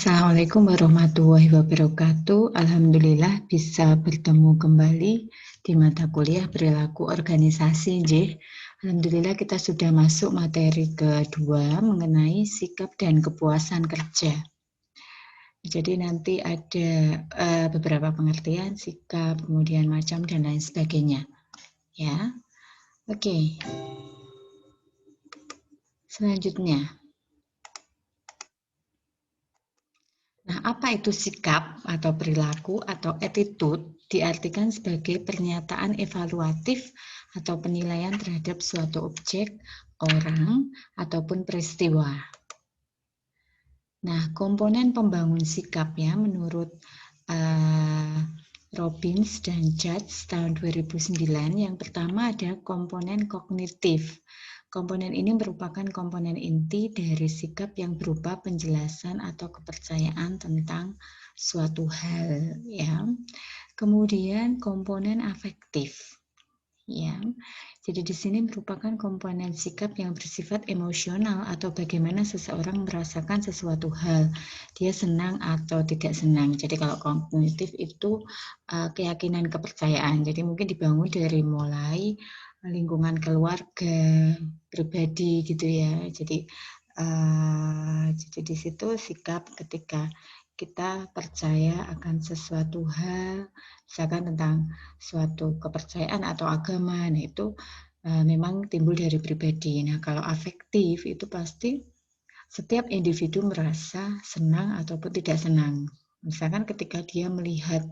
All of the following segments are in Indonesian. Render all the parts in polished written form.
Assalamualaikum warahmatullahi wabarakatuh. Alhamdulillah bisa bertemu kembali di mata kuliah perilaku organisasi. Alhamdulillah kita sudah masuk materi kedua mengenai sikap dan kepuasan kerja. Jadi nanti ada beberapa pengertian, sikap, kemudian macam dan lain sebagainya. Ya, oke. Selanjutnya. Nah, apa itu sikap atau perilaku atau attitude diartikan sebagai pernyataan evaluatif atau penilaian terhadap suatu objek, orang, ataupun peristiwa. Nah, komponen pembangun sikapnya menurut Robbins dan Judge tahun 2009, yang pertama ada komponen kognitif. Komponen ini merupakan komponen inti dari sikap yang berupa penjelasan atau kepercayaan tentang suatu hal, ya. Kemudian komponen afektif, ya. Jadi di sini merupakan komponen sikap yang bersifat emosional atau bagaimana seseorang merasakan sesuatu hal, dia senang atau tidak senang. Jadi kalau kognitif itu keyakinan, kepercayaan. Jadi mungkin dibangun dari mulai lingkungan keluarga, pribadi gitu ya. Jadi di situ sikap ketika kita percaya akan sesuatu hal, misalkan tentang suatu kepercayaan atau agama, nah itu memang timbul dari pribadi. Nah, kalau afektif itu pasti setiap individu merasa senang ataupun tidak senang. Misalkan ketika dia melihat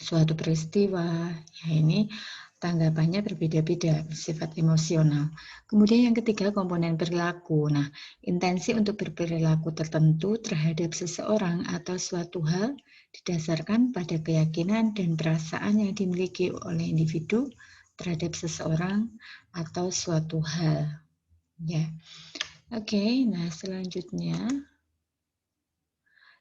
suatu peristiwa, ya ini tanggapannya berbeda-beda, bersifat emosional. Kemudian yang ketiga, komponen perilaku. Nah, intensi untuk berperilaku tertentu terhadap seseorang atau suatu hal didasarkan pada keyakinan dan perasaan yang dimiliki oleh individu terhadap seseorang atau suatu hal. Ya, oke. Nah, selanjutnya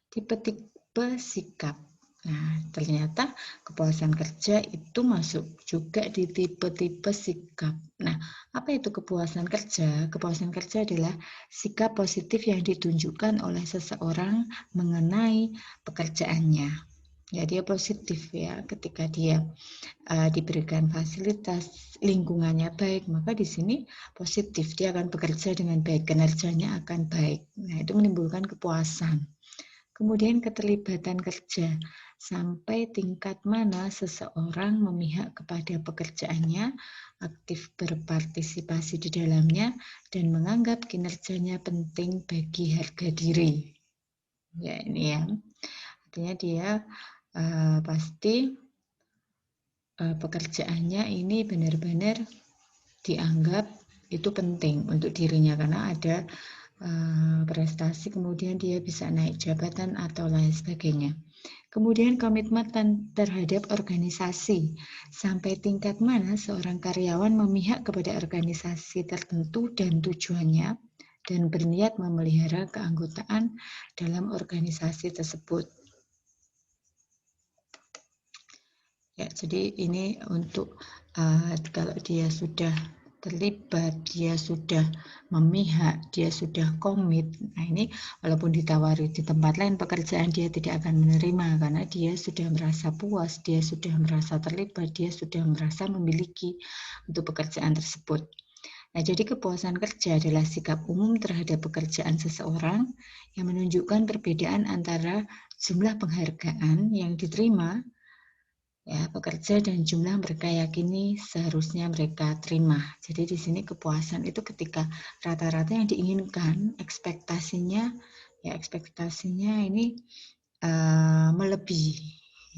tipe-tipe sikap. Nah, ternyata kepuasan kerja itu masuk juga di tipe-tipe sikap. Nah, apa itu kepuasan kerja? Kepuasan kerja adalah sikap positif yang ditunjukkan oleh seseorang mengenai pekerjaannya. Ya, dia positif ya ketika dia diberikan fasilitas, lingkungannya baik, maka di sini positif, dia akan bekerja dengan baik, kinerjanya akan baik. Nah, itu menimbulkan kepuasan. Kemudian keterlibatan kerja, sampai tingkat mana seseorang memihak kepada pekerjaannya, aktif berpartisipasi di dalamnya, dan menganggap kinerjanya penting bagi harga diri. Ya, ini ya. Artinya dia pasti pekerjaannya ini benar-benar dianggap itu penting untuk dirinya karena ada prestasi, kemudian dia bisa naik jabatan atau lain sebagainya. Kemudian komitmen terhadap organisasi, sampai tingkat mana seorang karyawan memihak kepada organisasi tertentu dan tujuannya dan berniat memelihara keanggotaan dalam organisasi tersebut. Ya, jadi ini untuk kalau dia sudah terlibat, dia sudah memihak, dia sudah komit. Nah, ini walaupun ditawari di tempat lain pekerjaan, dia tidak akan menerima karena dia sudah merasa puas, dia sudah merasa terlibat, dia sudah merasa memiliki untuk pekerjaan tersebut. Nah, jadi kepuasan kerja adalah sikap umum terhadap pekerjaan seseorang yang menunjukkan perbedaan antara jumlah penghargaan yang diterima ya pekerja dan jumlah mereka yakini seharusnya mereka terima. Jadi di sini kepuasan itu ketika rata-rata yang diinginkan ekspektasinya ini melebihi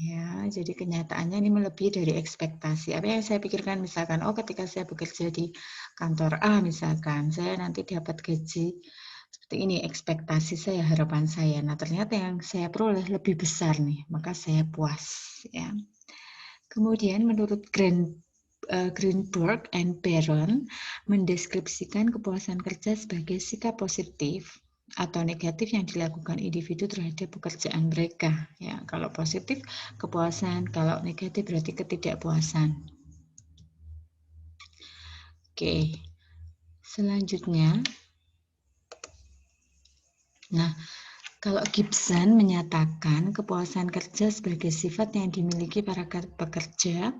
ya. Jadi kenyataannya ini melebihi dari ekspektasi. Apa yang saya pikirkan, misalkan ketika saya bekerja di kantor A misalkan, saya nanti dapat gaji seperti ini, ekspektasi saya, harapan saya. Nah, ternyata yang saya peroleh lebih besar nih, maka saya puas ya. Kemudian menurut Greenberg and Baron mendeskripsikan kepuasan kerja sebagai sikap positif atau negatif yang dilakukan individu terhadap pekerjaan mereka. Ya, kalau positif kepuasan, kalau negatif berarti ketidakpuasan. Oke. Selanjutnya Nah, kalau Gibson menyatakan kepuasan kerja sebagai sifat yang dimiliki para pekerja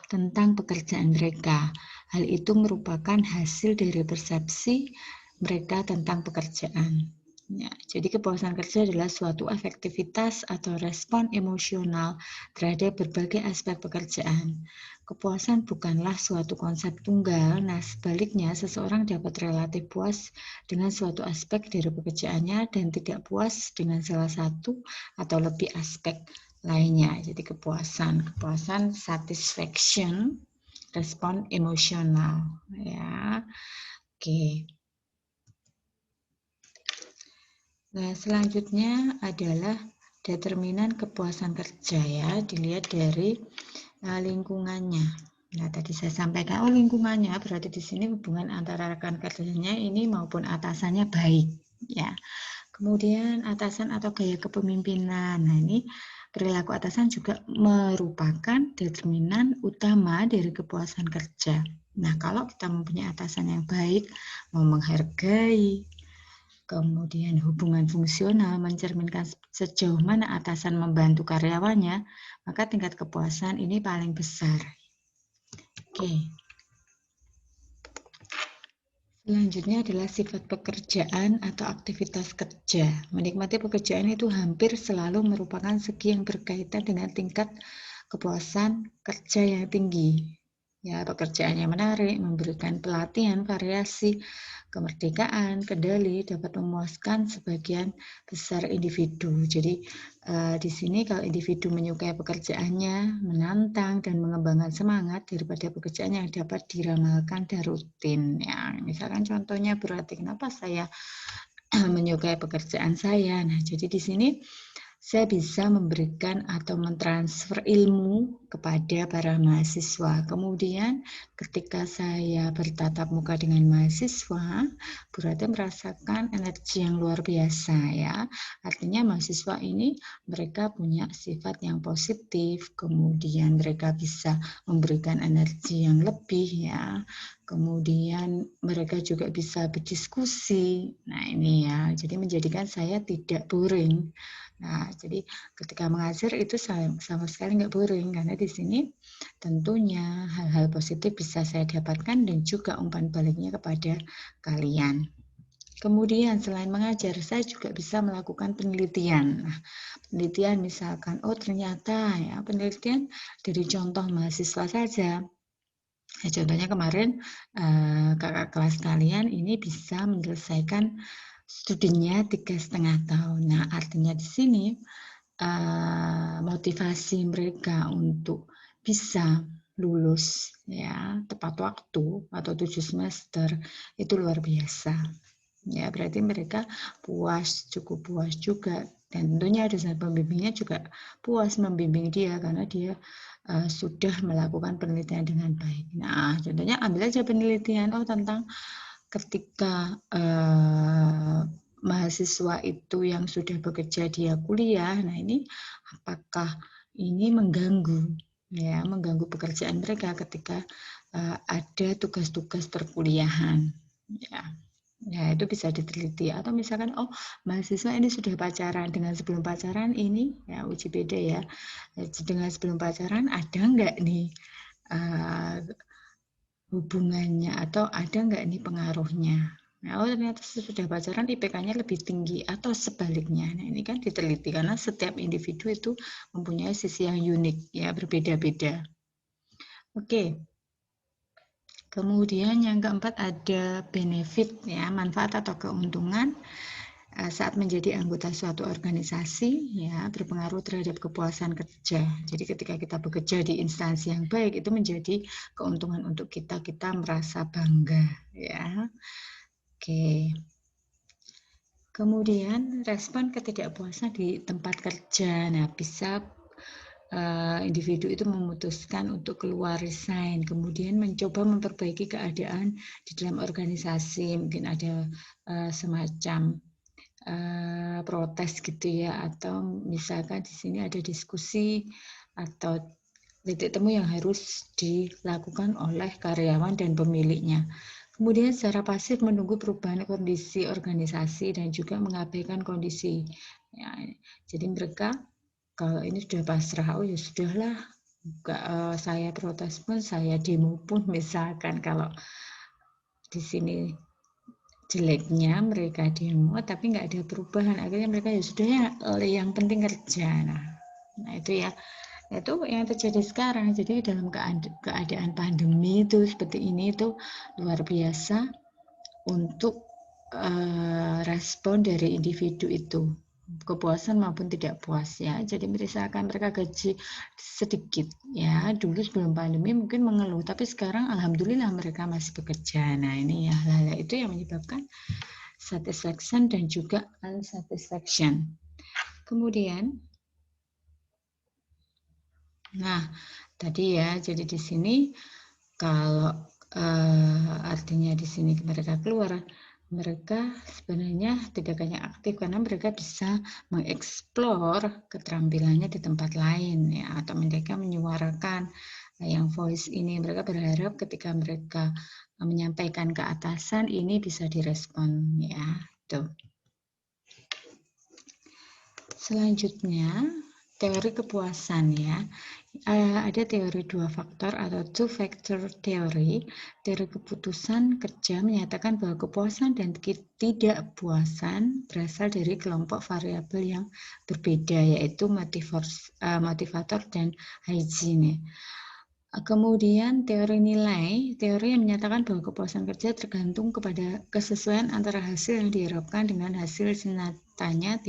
tentang pekerjaan mereka. Hal itu merupakan hasil dari persepsi mereka tentang pekerjaan. Ya, jadi kepuasan kerja adalah suatu efektivitas atau respon emosional terhadap berbagai aspek pekerjaan. Kepuasan bukanlah suatu konsep tunggal, nah sebaliknya seseorang dapat relatif puas dengan suatu aspek dari pekerjaannya dan tidak puas dengan salah satu atau lebih aspek lainnya. Jadi kepuasan satisfaction, respon emosional, ya. Oke. Nah, selanjutnya adalah determinan kepuasan kerja, ya, dilihat dari lingkungannya. Nah, tadi saya sampaikan, lingkungannya berarti di sini hubungan antara rekan kerjanya ini maupun atasannya baik, ya. Kemudian atasan atau gaya kepemimpinan. Nah, ini perilaku atasan juga merupakan determinan utama dari kepuasan kerja. Nah, kalau kita mempunyai atasan yang baik, mau menghargai, kemudian hubungan fungsional mencerminkan sejauh mana atasan membantu karyawannya, maka tingkat kepuasan ini paling besar. Oke. Selanjutnya adalah sifat pekerjaan atau aktivitas kerja. Menikmati pekerjaan itu hampir selalu merupakan segi yang berkaitan dengan tingkat kepuasan kerja yang tinggi. Ya, pekerjaan yang menarik, memberikan pelatihan, variasi, kemerdekaan, kendali dapat memuaskan sebagian besar individu. Jadi di sini kalau individu menyukai pekerjaannya, menantang dan mengembangkan semangat daripada pekerjaan yang dapat diramalkan dan rutin. Ya, misalkan contohnya berarti kenapa saya menyukai pekerjaan saya. Nah, jadi di sini saya bisa memberikan atau mentransfer ilmu kepada para mahasiswa. Kemudian ketika saya bertatap muka dengan mahasiswa, berarti merasakan energi yang luar biasa, ya. Artinya mahasiswa ini mereka punya sifat yang positif, kemudian mereka bisa memberikan energi yang lebih, ya. Kemudian mereka juga bisa berdiskusi. Nah, ini ya, jadi menjadikan saya tidak boring. Nah, jadi ketika mengajar itu sama sekali nggak boring, karena di sini tentunya hal-hal positif bisa saya dapatkan dan juga umpan baliknya kepada kalian. Kemudian selain mengajar, saya juga bisa melakukan penelitian. Nah, penelitian misalkan, ternyata ya penelitian dari contoh mahasiswa saja. Nah, contohnya kemarin kakak kelas kalian ini bisa menyelesaikan studinya 3,5 tahun. Nah, artinya di sini motivasi mereka untuk bisa lulus ya tepat waktu atau 7 semester itu luar biasa. Ya, berarti mereka puas, cukup puas juga. Dan tentunya dosen pembimbingnya juga puas membimbing dia karena dia sudah melakukan penelitian dengan baik. Nah, contohnya ambil aja penelitian tentang ketika mahasiswa itu yang sudah bekerja dia kuliah. Nah, ini apakah ini mengganggu pekerjaan mereka ketika ada tugas-tugas perkuliahan, ya. Ya, itu bisa diteliti. Atau misalkan, mahasiswa ini sudah pacaran, dengan sebelum pacaran ini, ya uji beda ya, dengan sebelum pacaran ada nggak nih hubungannya atau ada nggak nih pengaruhnya. Nah, ternyata sudah pacaran IPK-nya lebih tinggi atau sebaliknya. Nah, ini kan diteliti karena setiap individu itu mempunyai sisi yang unik, ya berbeda-beda. Oke. Kemudian yang keempat ada benefit, ya manfaat atau keuntungan saat menjadi anggota suatu organisasi, ya berpengaruh terhadap kepuasan kerja. Jadi ketika kita bekerja di instansi yang baik itu menjadi keuntungan untuk kita merasa bangga, ya. Oke. Kemudian respon ketidakpuasan di tempat kerja. Nah, bisa individu itu memutuskan untuk keluar resign, kemudian mencoba memperbaiki keadaan di dalam organisasi, mungkin ada semacam protes gitu ya, atau misalkan di sini ada diskusi atau titik temu yang harus dilakukan oleh karyawan dan pemiliknya. Kemudian secara pasif menunggu perubahan kondisi organisasi dan juga mengabaikan kondisi. Ya, jadi mereka kalau ini sudah pasrah, oh ya sudahlah, saya protes pun, saya demo pun, misalkan kalau di sini jeleknya mereka demo tapi nggak ada perubahan, akhirnya mereka ya sudah ya, yang penting kerja. Nah itu ya, itu yang terjadi sekarang. Jadi dalam keadaan pandemi itu seperti ini itu luar biasa untuk respon dari individu itu, kepuasan maupun tidak puas ya. Jadi misalkan mereka gaji sedikit ya, dulu sebelum pandemi mungkin mengeluh, tapi sekarang alhamdulillah mereka masih bekerja. Nah ini ya, hal itu yang menyebabkan satisfaction dan juga unsatisfaction. Kemudian, nah tadi ya, jadi di sini kalau artinya di sini mereka keluar, mereka sebenarnya tidak hanya aktif karena mereka bisa mengeksplor keterampilannya di tempat lain ya, atau mereka menyuarakan yang voice ini. Mereka berharap ketika mereka menyampaikan ke atasan ini bisa direspon ya. Tuh. Selanjutnya teori kepuasan ya. Ada teori dua faktor atau two factor theory. Teori keputusan kerja menyatakan bahwa kepuasan dan ketidakpuasan berasal dari kelompok variabel yang berbeda, yaitu motivator dan hygiene. Kemudian teori nilai, teori yang menyatakan bahwa kepuasan kerja tergantung kepada kesesuaian antara hasil yang diharapkan dengan hasil nyatanya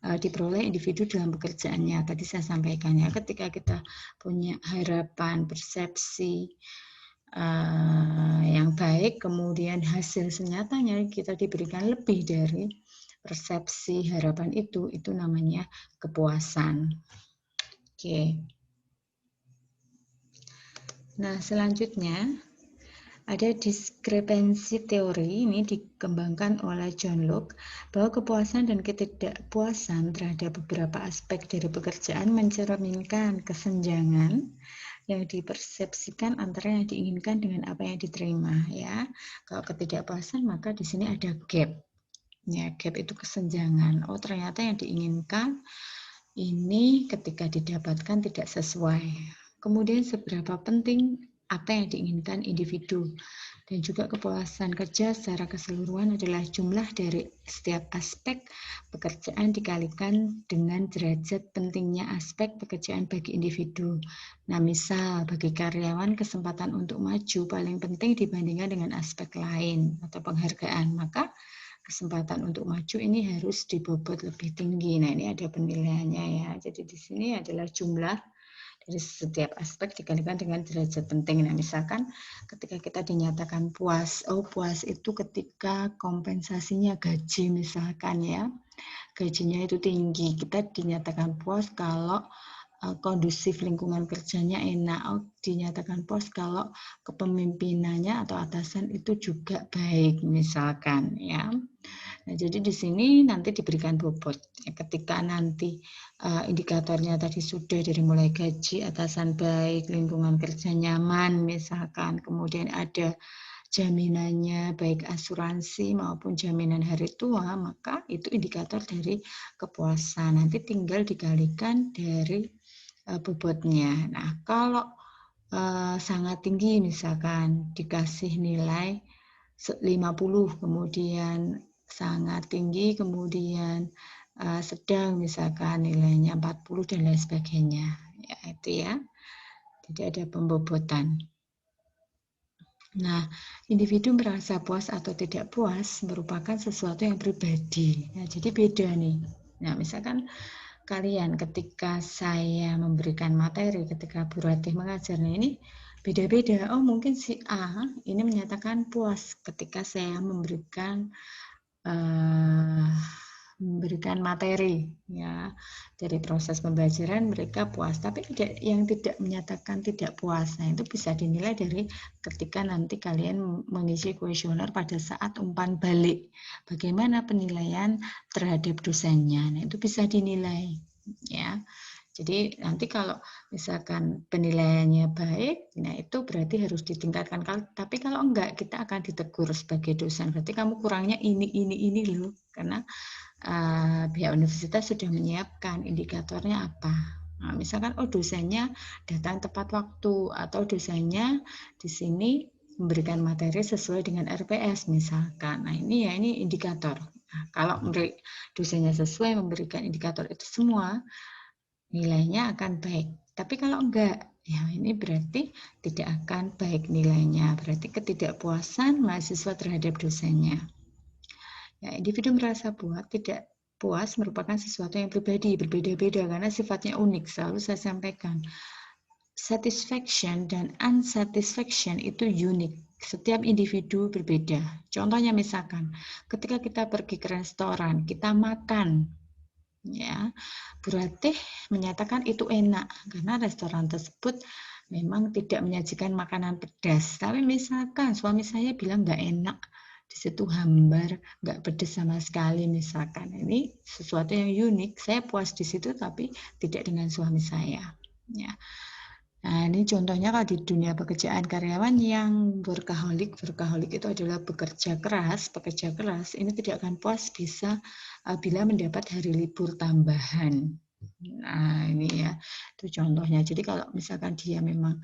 diperoleh individu dalam pekerjaannya. Tadi saya sampaikan ya, ketika kita punya harapan, persepsi yang baik, kemudian hasil senyatanya kita diberikan lebih dari persepsi harapan itu namanya kepuasan. Oke. Nah, selanjutnya ada diskrepensi teori, ini dikembangkan oleh John Locke, bahwa kepuasan dan ketidakpuasan terhadap beberapa aspek dari pekerjaan mencerminkan kesenjangan yang dipersepsikan antara yang diinginkan dengan apa yang diterima ya. Kalau ketidakpuasan maka di sini ada gap. Ya, gap itu kesenjangan. Oh, ternyata yang diinginkan ini ketika didapatkan tidak sesuai. Kemudian seberapa penting apa yang diinginkan individu, dan juga kepuasan kerja secara keseluruhan adalah jumlah dari setiap aspek pekerjaan dikalikan dengan derajat pentingnya aspek pekerjaan bagi individu. Nah, misal bagi karyawan kesempatan untuk maju paling penting dibandingkan dengan aspek lain atau penghargaan, maka kesempatan untuk maju ini harus dibobot lebih tinggi. Nah, ini ada penilaiannya ya. Jadi di sini adalah jumlah dari setiap aspek dikalikan dengan derajat penting. Nah, misalkan ketika kita dinyatakan puas, oh puas itu ketika kompensasinya gaji misalkan ya, gajinya itu tinggi, kita dinyatakan puas kalau kondusif lingkungan kerjanya enak, dinyatakan puas kalau kepemimpinannya atau atasan itu juga baik misalkan ya. Nah, jadi di sini nanti diberikan bobot. Ketika nanti indikatornya tadi sudah dari mulai gaji, atasan baik, lingkungan kerja nyaman misalkan, kemudian ada jaminannya baik asuransi maupun jaminan hari tua, maka itu indikator dari kepuasan. Nanti tinggal dikalikan dari bobotnya. Nah, kalau sangat tinggi misalkan dikasih nilai 50, kemudian sangat tinggi, kemudian sedang misalkan nilainya 40 dan lain sebagainya. Ya, itu ya. Jadi ada pembobotan. Nah, individu merasa puas atau tidak puas merupakan sesuatu yang pribadi. Nah, jadi beda nih. Nah, misalkan kalian ketika saya memberikan materi, ketika Bu Ratih mengajar, nah ini beda-beda. Oh, mungkin si A ini menyatakan puas ketika saya memberikan materi ya, dari proses pembelajaran mereka puas, tapi yang tidak menyatakan tidak puas. Nah, itu bisa dinilai dari ketika nanti kalian mengisi kuesioner pada saat umpan balik, bagaimana penilaian terhadap dosennya. Nah, itu bisa dinilai ya. Jadi nanti kalau misalkan penilaiannya baik, nah itu berarti harus ditingkatkan. Tapi kalau enggak, kita akan ditegur sebagai dosen. Berarti kamu kurangnya ini loh. Karena pihak universitas sudah menyiapkan indikatornya apa. Nah, misalkan dosennya datang tepat waktu atau dosennya di sini memberikan materi sesuai dengan RPS misalkan. Nah, ini indikator. Nah, kalau dosennya sesuai memberikan indikator itu semua, nilainya akan baik. Tapi kalau enggak, ya ini berarti tidak akan baik nilainya. Berarti ketidakpuasan mahasiswa terhadap dosennya. Ya, individu merasa tidak puas merupakan sesuatu yang pribadi, berbeda-beda karena sifatnya unik. Selalu saya sampaikan, satisfaction dan unsatisfaction itu unik. Setiap individu berbeda. Contohnya misalkan, ketika kita pergi ke restoran, kita makan, ya, Bu Ratih menyatakan itu enak karena restoran tersebut memang tidak menyajikan makanan pedas. Tapi misalkan suami saya bilang nggak enak, di situ hambar, nggak pedas sama sekali misalkan. Ini sesuatu yang unik. Saya puas di situ tapi tidak dengan suami saya. Ya. Nah, ini contohnya kalau di dunia pekerjaan karyawan yang workaholic itu adalah pekerja keras, ini tidak akan puas bisa bila mendapat hari libur tambahan. Nah, ini ya, itu contohnya. Jadi kalau misalkan dia memang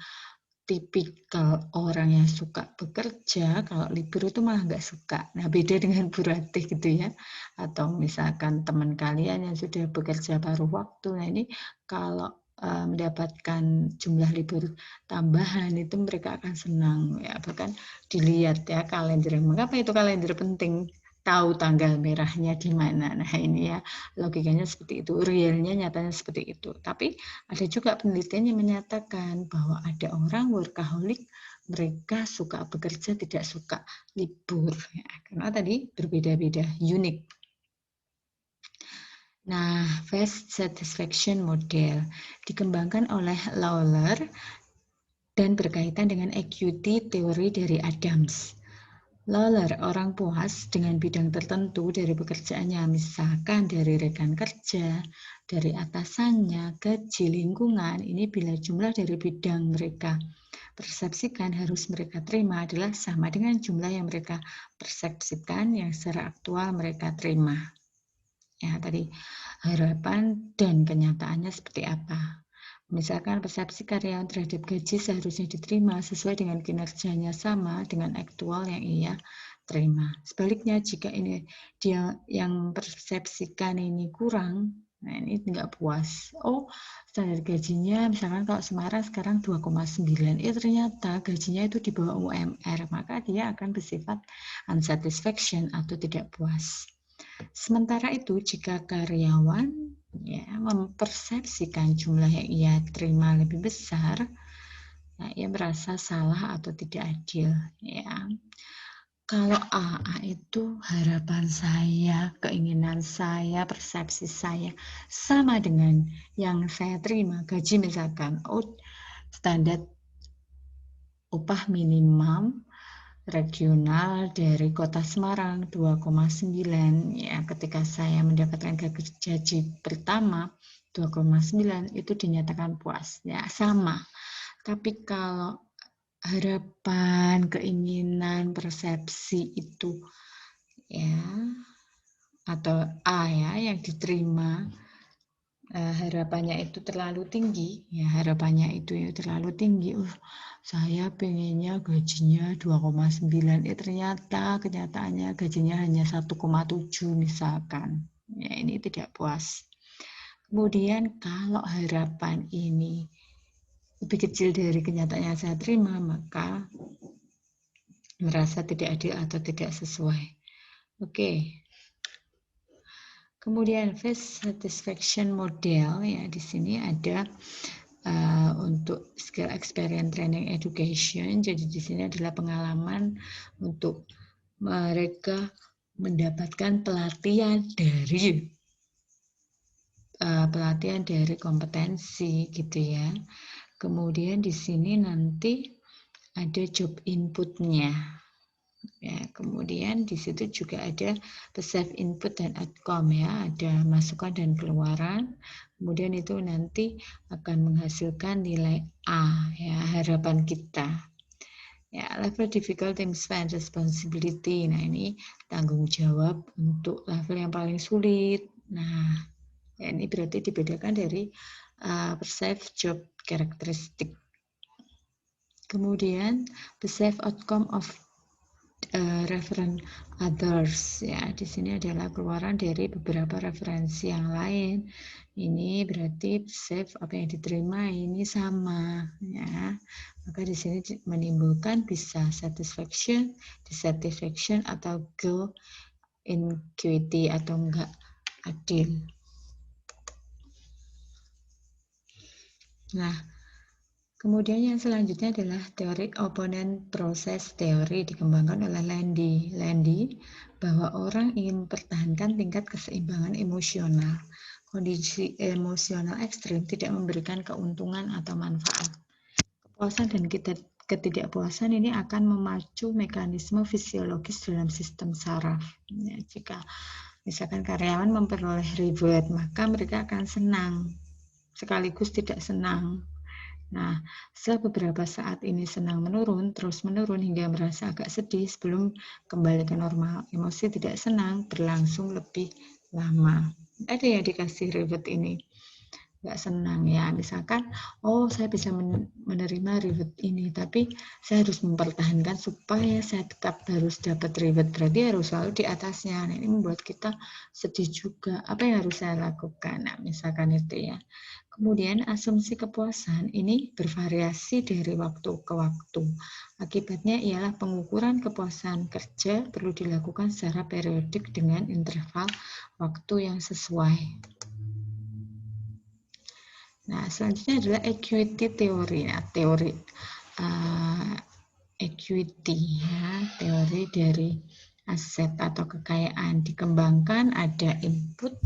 tipikal orang yang suka bekerja, kalau libur itu malah nggak suka. Nah, beda dengan Bu Ratih gitu ya. Atau misalkan teman kalian yang sudah bekerja paruh waktu. Nah, ini kalau mendapatkan jumlah libur tambahan itu mereka akan senang ya, bahkan dilihat ya kalender. Mengapa itu kalender penting? Tahu tanggal merahnya di mana. Nah, ini ya logikanya seperti itu, realnya nyatanya seperti itu. Tapi ada juga penelitian yang menyatakan bahwa ada orang workaholic, mereka suka bekerja, tidak suka libur. Ya, karena tadi berbeda-beda, unik. Nah, fast satisfaction model dikembangkan oleh Lawler dan berkaitan dengan equity teori dari Adams. Lawler orang puas dengan bidang tertentu dari pekerjaannya, misalkan dari rekan kerja, dari atasannya, gaji, lingkungan, ini bila jumlah dari bidang mereka persepsikan harus mereka terima adalah sama dengan jumlah yang mereka persepsikan yang secara aktual mereka terima. Ya, tadi harapan dan kenyataannya seperti apa. Misalkan persepsi karyawan terhadap gaji seharusnya diterima sesuai dengan kinerjanya sama dengan aktual yang ia terima. Sebaliknya jika ini dia yang persepsikan ini kurang, nah ini nggak puas. Standar gajinya misalkan kalau Semarang sekarang 2,9, ternyata gajinya itu di bawah UMR, maka dia akan bersifat unsatisfaction atau tidak puas. Sementara itu, jika karyawan ya mempersepsikan jumlah yang ia terima lebih besar, nah, ia merasa salah atau tidak adil. Ya, kalau AA itu harapan saya, keinginan saya, persepsi saya sama dengan yang saya terima. Gaji misalkan, standar upah minimum regional dari Kota Semarang 2,9 ya, ketika saya mendapatkan gaji pertama 2,9 itu dinyatakan puas ya, sama. Tapi kalau harapan, keinginan, persepsi itu ya atau A ya yang diterima, harapannya itu terlalu tinggi ya, harapannya itu terlalu tinggi, saya pengennya gajinya 2,9, ternyata kenyataannya gajinya hanya 1,7 misalkan, ya ini tidak puas. Kemudian kalau harapan ini lebih kecil dari kenyataan yang saya terima, maka merasa tidak adil atau tidak sesuai. Oke. Kemudian fast satisfaction model ya, di sini ada untuk skill experience training education. Jadi di sini adalah pengalaman untuk mereka mendapatkan pelatihan dari kompetensi gitu ya. Kemudian di sini nanti ada job inputnya. Ya, kemudian di situ juga ada self input dan outcome ya, ada masukan dan keluaran. Kemudian itu nanti akan menghasilkan nilai A ya, harapan kita. Ya, level difficulty and responsibility. Nah, ini tanggung jawab untuk level yang paling sulit. Nah, ya ini berarti dibedakan dari perceived job characteristic. Kemudian perceived outcome of reference others ya, di sini adalah keluaran dari beberapa referensi yang lain. Ini berarti save apa yang diterima ini sama ya, maka di sini menimbulkan bisa satisfaction, dissatisfaction atau go inequity atau enggak adil. Nah, kemudian yang selanjutnya adalah teori opponent process theory dikembangkan oleh Landy bahwa orang ingin mempertahankan tingkat keseimbangan emosional. Kondisi emosional ekstrim tidak memberikan keuntungan atau manfaat. Kepuasan dan ketidakpuasan ini akan memacu mekanisme fisiologis dalam sistem saraf. Ya, jika misalkan karyawan memperoleh reward, maka mereka akan senang sekaligus tidak senang. Nah, setelah beberapa saat ini senang menurun, terus menurun hingga merasa agak sedih sebelum kembali ke normal. Emosi tidak senang berlangsung lebih lama. Ada yang dikasih reward ini, nggak senang ya. Misalkan, oh saya bisa menerima reward ini, tapi saya harus mempertahankan supaya saya tetap harus dapat reward. Berarti harus selalu di atasnya. Nah, ini membuat kita sedih juga. Apa yang harus saya lakukan? Nah, misalkan itu ya. Kemudian asumsi kepuasan ini bervariasi dari waktu ke waktu. Akibatnya ialah pengukuran kepuasan kerja perlu dilakukan secara periodik dengan interval waktu yang sesuai. Nah, selanjutnya adalah equity theory. Nah, teori equity ya, teori dari aset atau kekayaan dikembangkan, ada input,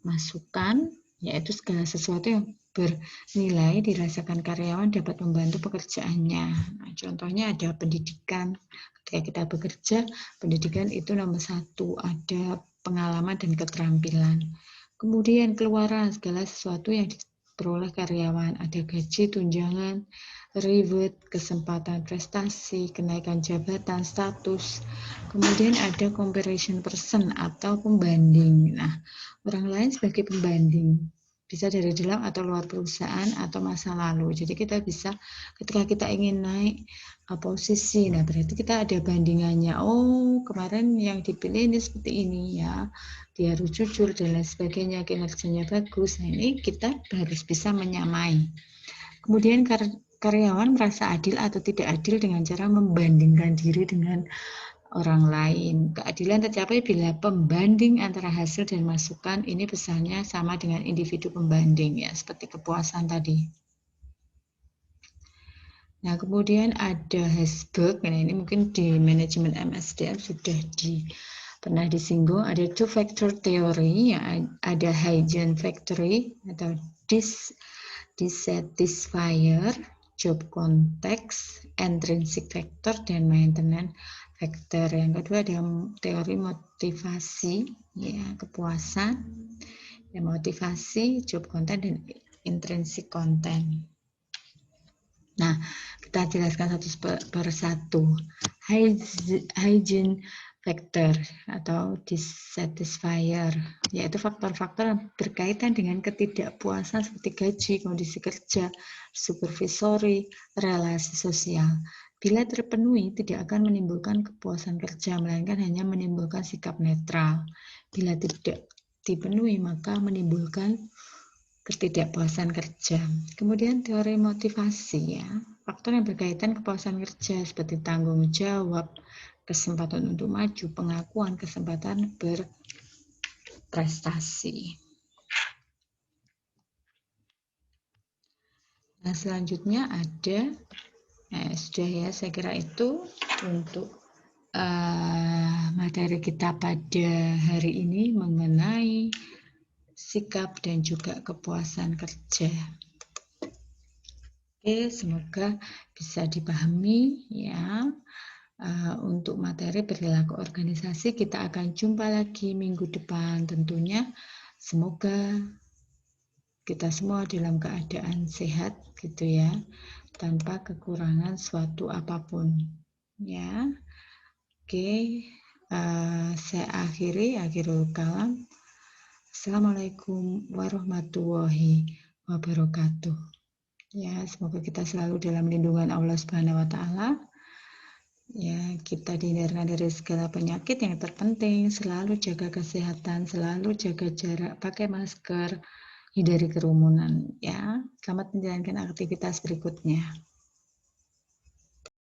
masukan, yaitu segala sesuatu yang bernilai dirasakan karyawan dapat membantu pekerjaannya. Nah, contohnya ada pendidikan. Ketika kita bekerja, pendidikan itu nomor satu, ada pengalaman dan keterampilan. Kemudian keluaran segala sesuatu yang diperoleh karyawan, ada gaji, tunjangan, reward, kesempatan prestasi, kenaikan jabatan, status. Kemudian ada comparison person atau pembanding. Nah, orang lain sebagai pembanding, bisa dari dalam atau luar perusahaan atau masa lalu. Jadi kita bisa ketika kita ingin naik posisi, nah berarti kita ada bandingannya. Oh, kemarin yang dipilih ini seperti ini ya, dia harus jujur dan lain sebagainya, kinerjanya bagus. Nah, ini kita harus bisa menyamai. Kemudian karyawan merasa adil atau tidak adil dengan cara membandingkan diri dengan orang lain. Keadilan tercapai bila pembanding antara hasil dan masukan ini pesannya sama dengan individu pembanding ya, seperti kepuasan tadi. Nah, kemudian ada Hesburg. Nah, ini mungkin di manajemen MSDM sudah pernah disinggung. Ada two factor theory, ya, ada hygiene factory atau dissatisfier, job context, intrinsic factor, dan maintenance factor. Yang kedua ada teori motivasi, ya, kepuasan, ya, motivasi, job content, dan intrinsic content. Nah, kita jelaskan satu persatu. Hygiene factor atau dissatisfier, yaitu faktor-faktor yang berkaitan dengan ketidakpuasan seperti gaji, kondisi kerja, supervisory, relasi sosial. Bila terpenuhi, tidak akan menimbulkan kepuasan kerja, melainkan hanya menimbulkan sikap netral. Bila tidak dipenuhi, maka menimbulkan ketidakpuasan kerja. Kemudian teori motivasi ya, faktor yang berkaitan kepuasan kerja seperti tanggung jawab, kesempatan untuk maju, pengakuan, kesempatan berprestasi. Nah, selanjutnya ada, sudah ya, saya kira itu untuk materi kita pada hari ini mengenai sikap dan juga kepuasan kerja. Oke, semoga bisa dipahami ya. Untuk materi perilaku organisasi kita akan jumpa lagi minggu depan tentunya. Semoga kita semua dalam keadaan sehat gitu ya, tanpa kekurangan suatu apapun ya. Oke, saya akhirul kalam. Assalamualaikum warahmatullahi wabarakatuh. Ya, semoga kita selalu dalam lindungan Allah Subhanahu wa taala. Ya, kita dihindarkan dari segala penyakit. Yang terpenting selalu jaga kesehatan, selalu jaga jarak, pakai masker, hindari kerumunan ya. Selamat menjalankan aktivitas berikutnya.